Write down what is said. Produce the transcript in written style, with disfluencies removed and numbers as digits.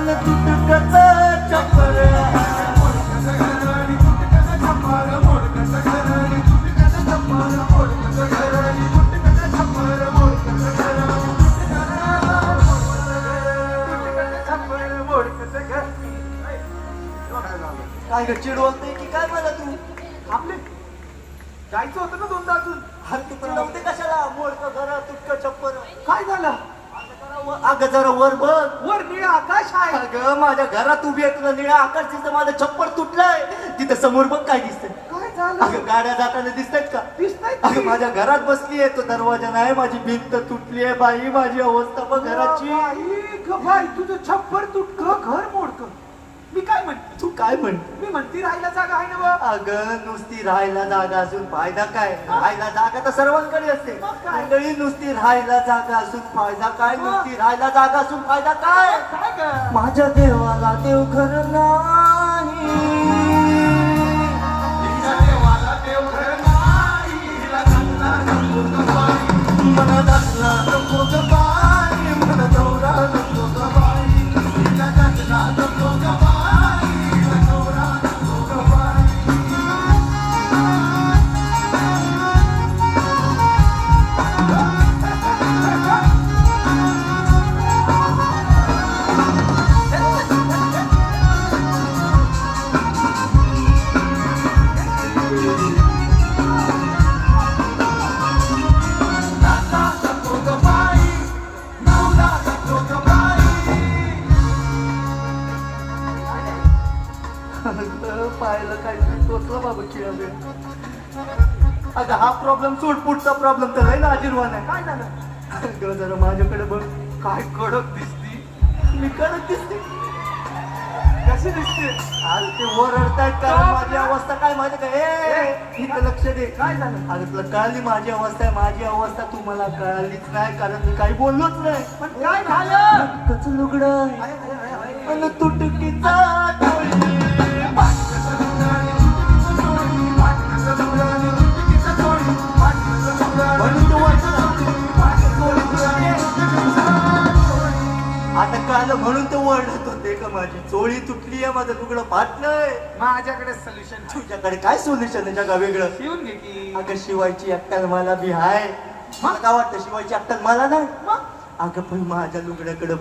अन तुटकत चपर काय ग चिडवते की काय मला तू आपले जायचं होतं ना दोनदा अजून. अरे तू चिडवते कशाला मोडक घर तुटक चप्पर काय झालं? अगं जरा वर बघ वर निळं आकाश आहे. अगं माझ्या घरात उभी आहे तुला निळा आकाश दिसतं माझं छप्पर तुटलंय तिथं समोर बघ काय दिसतंय काय झालं? अगं गाड्या जाताना दिसतायत का दिसतंय अगं माझ्या घरात बसली आहे तो दरवाजा नाही माझी भिंत तुटली आहे बाई माझी अवस्था बघ घराची बाई तुझं छप्पर तुटक घर मोडक. मी काय म्हणते? तू काय म्हणते मी म्हणते राहायला जागा आहे ना बा. अगं नुसती राहायला जागा असून फायदा काय राहायला जागा तर सर्वांकडे असते मग काय? मंडळी नुसती राहायला जागा असून फायदा काय नुसती राहायला जागा असून फायदा काय काय ग? माझ्या देवाला देव घर नाही मन दाखला नको ग बाई मन दौरा नको ग बाई तिला दाखला नको ग बाई मन दौरा नको ग बाई पाहिलं काय टोचलं बाबा खेळ अगं हा प्रॉब्लेम सोड पुढचा प्रॉब्लेम तर ना आजीर्वान आहे काय झालं? अगं जरा माझ्याकडे बघ काय कडक दिसती मी कडक दिसते कशी दिसते? आज ते ओरडतायत कारण माझी अवस्था काय माहिती का ए इथं लक्ष दे काय झालं? अगं तुला कळाली माझी अवस्था आहे माझी अवस्था तू मला कळालीच नाही कारण मी काही बोललोच नाही पण काय झालं? कच लुगडं अन तुटकीचा डोळी आता काल म्हणून तर ओरडत होते का माझी चोळी तुटली आहे माझं तुकडं फाटलंय माझ्याकडे सोल्युशन. तुझ्याकडे काय सोल्युशन आहे जगा वेगळं येऊन घे की. अगं शिवायची अक्कल मला बी हाय मला काय वाटतं शिवायची अक्कल मला नाही मग अगं पण माझ्या लुगड्याकडे